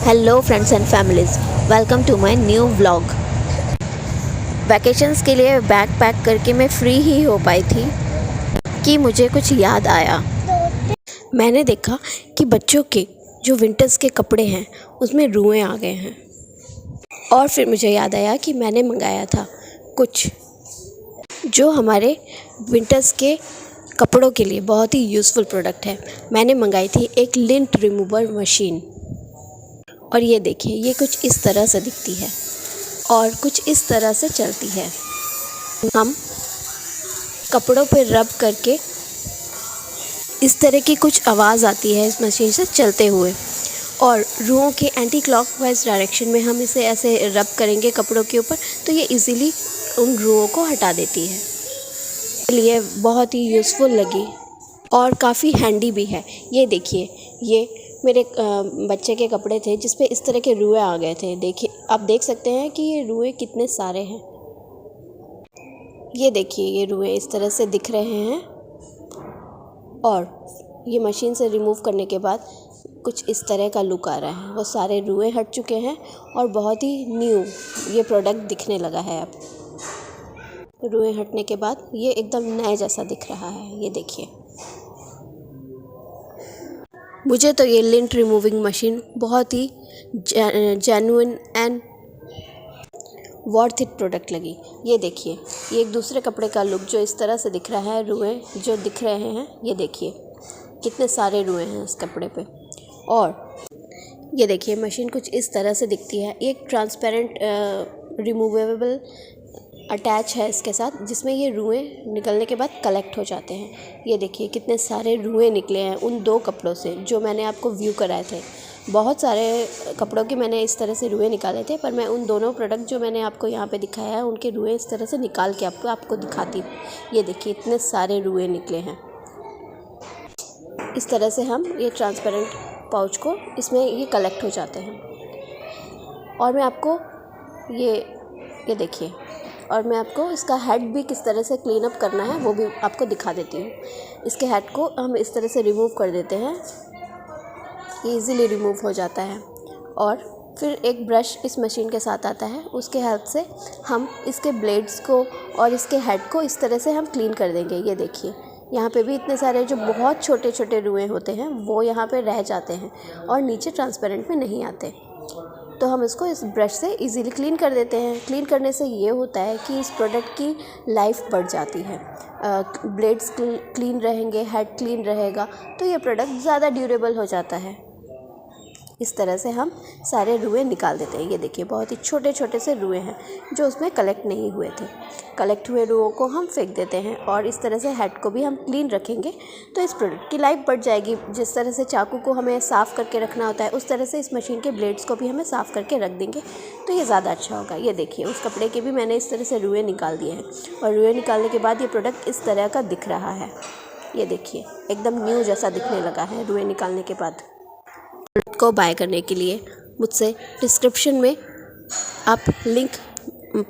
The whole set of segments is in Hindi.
Hello friends and families, welcome to my new vlog. Vacations के लिए बैग पैक करके मैं फ्री ही हो पाई थी कि मुझे कुछ याद आया। मैंने देखा कि बच्चों के जो विंटर्स के कपड़े हैं उसमें रुएं आ गए हैं और फिर मुझे याद आया कि मैंने मंगाया था कुछ जो हमारे विंटर्स के कपड़ों के लिए बहुत ही यूज़फुल प्रोडक्ट है। मैंने मंगाई थी एक लिंट रिमूवर मशीन और ये देखिए, ये कुछ इस तरह से दिखती है और कुछ इस तरह से चलती है। हम कपड़ों पे रब करके इस तरह की कुछ आवाज़ आती है इस मशीन से चलते हुए, और रुओं के एंटी क्लॉकवाइज डायरेक्शन में हम इसे ऐसे रब करेंगे कपड़ों के ऊपर तो ये इजीली उन रुओं को हटा देती है। इसलिए बहुत ही यूज़फुल लगी और काफ़ी हैंडी भी है। ये देखिए, ये मेरे बच्चे के कपड़े थे जिस पे इस तरह के रुएं आ गए थे। देखिए, आप देख सकते हैं कि ये रुएं कितने सारे हैं। ये देखिए, ये रुएं इस तरह से दिख रहे हैं और ये मशीन से रिमूव करने के बाद कुछ इस तरह का लुक आ रहा है। वो सारे रुएं हट चुके हैं और बहुत ही न्यू ये प्रोडक्ट दिखने लगा है। अब रुएं हटने के बाद ये एकदम नए जैसा दिख रहा है। ये देखिए, मुझे तो ये लिंट रिमूविंग मशीन बहुत ही genuine and worth it product लगी। ये देखिए, ये एक दूसरे कपड़े का लुक जो इस तरह से दिख रहा है, रुएं जो दिख रहे हैं, ये देखिए कितने सारे रुएं हैं इस कपड़े पे। और ये देखिए, मशीन कुछ इस तरह से दिखती है। एक ट्रांसपेरेंट रिमूवेबल अटैच है इसके साथ, जिसमें ये रुएं निकलने के बाद कलेक्ट हो जाते हैं। ये देखिए कितने सारे रुएं निकले हैं उन दो कपड़ों से जो मैंने आपको व्यू कराए थे। बहुत सारे कपड़ों के मैंने इस तरह से रुएं निकाले थे, पर मैं उन दोनों प्रोडक्ट जो मैंने आपको यहाँ पे दिखाया है उनके रुएं इस तरह से निकाल के आपको दिखाती हूँ। ये देखिए, इतने सारे रुएं निकले हैं। इस तरह से हम ये ट्रांसपेरेंट पाउच को इसमें ये कलेक्ट हो जाते हैं। और मैं आपको ये देखिए, और मैं आपको इसका हेड भी किस तरह से क्लीन अप करना है वो भी आपको दिखा देती हूँ। इसके हेड को हम इस तरह से रिमूव कर देते हैं, ये इजीली रिमूव हो जाता है। और फिर एक ब्रश इस मशीन के साथ आता है, उसके हेल्प से हम इसके ब्लेड्स को और इसके हेड को इस तरह से हम क्लीन कर देंगे। ये देखिए, यहाँ पे भी इतने सारे जो बहुत छोटे छोटे रुएं होते हैं वो यहाँ पे रह जाते हैं और नीचे ट्रांसपेरेंट में नहीं आते, तो हम इसको इस ब्रश से इजीली क्लीन कर देते हैं। क्लीन करने से ये होता है कि इस प्रोडक्ट की लाइफ बढ़ जाती है। ब्लेड्स क्लीन रहेंगे, हेड क्लीन रहेगा, तो ये प्रोडक्ट ज़्यादा ड्यूरेबल हो जाता है। इस तरह से हम सारे रुएं निकाल देते हैं। ये देखिए, बहुत ही छोटे छोटे से रुएं हैं जो उसमें कलेक्ट नहीं हुए थे। कलेक्ट हुए रुओं को हम फेंक देते हैं और इस तरह से हेड को भी हम क्लीन रखेंगे तो इस प्रोडक्ट की लाइफ बढ़ जाएगी। जिस तरह से चाकू को हमें साफ़ करके रखना होता है, उस तरह से इस मशीन के ब्लेड्स को भी हमें साफ़ करके रख देंगे तो ये ज़्यादा अच्छा होगा। ये देखिए, उस कपड़े के भी मैंने इस तरह से रुएं निकाल दिए हैं और रुएं निकालने के बाद ये प्रोडक्ट इस तरह का दिख रहा है। ये देखिए, एकदम न्यू जैसा दिखने लगा है रुएं निकालने के बाद। को बाय करने के लिए मुझसे डिस्क्रिप्शन में आप लिंक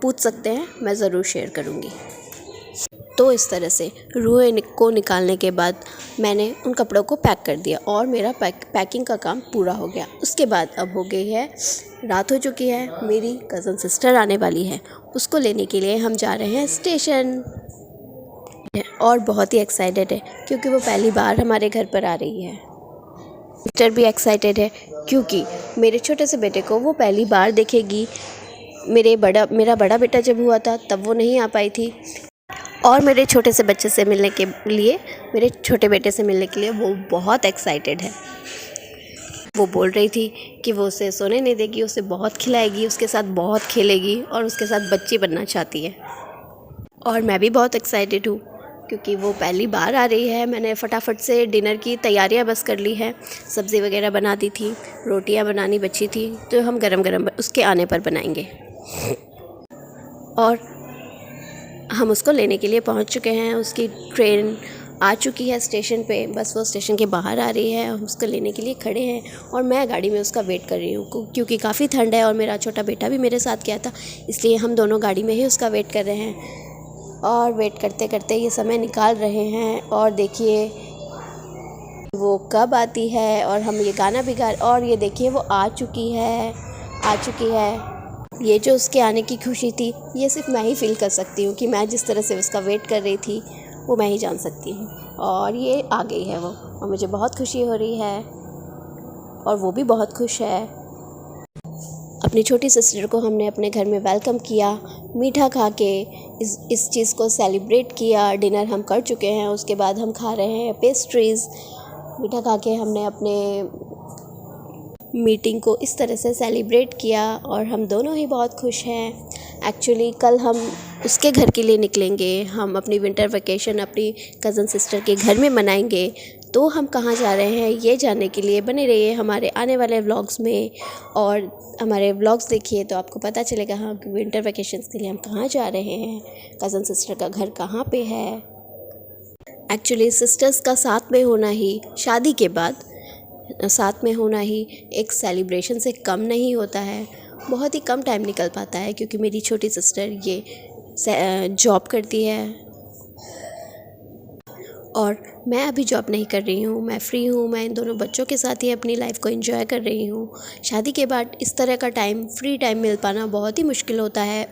पूछ सकते हैं, मैं ज़रूर शेयर करूँगी। तो इस तरह से रुएं को निकालने के बाद मैंने उन कपड़ों को पैक कर दिया और मेरा पैकिंग का काम पूरा हो गया। उसके बाद अब हो गई है रात, हो चुकी है, मेरी कज़न सिस्टर आने वाली है, उसको लेने के लिए हम जा रहे हैं स्टेशन और बहुत ही एक्साइटेड है क्योंकि वो पहली बार हमारे घर पर आ रही है। सिस्टर भी एक्साइटेड है क्योंकि मेरे छोटे से बेटे को वो पहली बार देखेगी। मेरा बड़ा बेटा जब हुआ था तब वो नहीं आ पाई थी और मेरे छोटे से बच्चे से मिलने के लिए, मेरे छोटे बेटे से मिलने के लिए वो बहुत एक्साइटेड है। वो बोल रही थी कि वो उसे सोने नहीं देगी, उसे बहुत खिलाएगी, उसके साथ बहुत खेलेगी और उसके साथ बच्ची बनना चाहती है। और मैं भी बहुत एक्साइटेड हूँ क्योंकि वो पहली बार आ रही है। मैंने फटाफट से डिनर की तैयारियां बस कर ली है, सब्ज़ी वगैरह बना दी थी, रोटियां बनानी बची थी तो हम गरम गरम उसके आने पर बनाएंगे। और हम उसको लेने के लिए पहुंच चुके हैं। उसकी ट्रेन आ चुकी है स्टेशन पे, बस वो स्टेशन के बाहर आ रही है। हम उसको लेने के लिए खड़े हैं और मैं गाड़ी में उसका वेट कर रही हूँ क्योंकि काफ़ी ठंड है और मेरा छोटा बेटा भी मेरे साथ गया था, इसलिए हम दोनों गाड़ी में ही उसका वेट कर रहे हैं। और वेट करते करते ये समय निकाल रहे हैं और देखिए वो कब आती है, और हम ये गाना भी गा, और ये देखिए वो आ चुकी है। ये जो उसके आने की खुशी थी, ये सिर्फ मैं ही फील कर सकती हूँ कि मैं जिस तरह से उसका वेट कर रही थी वो मैं ही जान सकती हूँ। और ये आ गई है वो, और मुझे बहुत खुशी हो रही है और वो भी बहुत खुश है। अपनी छोटी सिस्टर को हमने अपने घर में वेलकम किया, मीठा खा के इस चीज़ को सेलिब्रेट किया। डिनर हम कर चुके हैं, उसके बाद हम खा रहे हैं पेस्ट्रीज़। मीठा खा के हमने अपने मीटिंग को इस तरह से सेलिब्रेट किया और हम दोनों ही बहुत खुश हैं। एक्चुअली कल हम उसके घर के लिए निकलेंगे, हम अपनी विंटर वेकेशन अपनी कज़न सिस्टर के घर में मनाएंगे। तो हम कहाँ जा रहे हैं ये जानने के लिए बने रहिए हमारे आने वाले व्लॉग्स में, और हमारे व्लॉग्स देखिए तो आपको पता चलेगा हाँ कि विंटर वेकेशंस के लिए हम कहाँ जा रहे हैं, कज़न सिस्टर का घर कहाँ पे है। एक्चुअली सिस्टर्स का साथ में होना ही, शादी के बाद साथ में होना ही एक सेलिब्रेशन से कम नहीं होता है। बहुत ही कम टाइम निकल पाता है क्योंकि मेरी छोटी सिस्टर ये जॉब करती है और मैं अभी जॉब नहीं कर रही हूँ, मैं फ्री हूँ। मैं इन दोनों बच्चों के साथ ही अपनी लाइफ को एंजॉय कर रही हूँ। शादी के बाद इस तरह का फ्री टाइम मिल पाना बहुत ही मुश्किल होता है।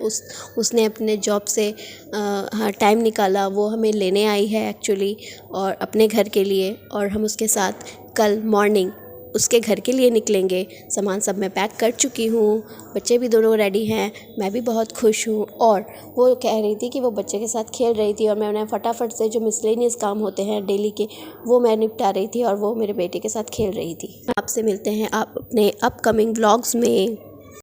उसने अपने जॉब से हाँ टाइम निकाला, वो हमें लेने आई है एक्चुअली और अपने घर के लिए, और हम उसके साथ कल मॉर्निंग उसके घर के लिए निकलेंगे। सामान सब मैं पैक कर चुकी हूँ, बच्चे भी दोनों रेडी हैं, मैं भी बहुत खुश हूँ। और वो कह रही थी कि वो बच्चे के साथ खेल रही थी और मैं उन्हें फटाफट से जो मिसलेनियस काम होते हैं डेली के वो मैं निपटा रही थी और वो मेरे बेटे के साथ खेल रही थी। आपसे मिलते हैं आप अपने अपकमिंग व्लॉग्स में।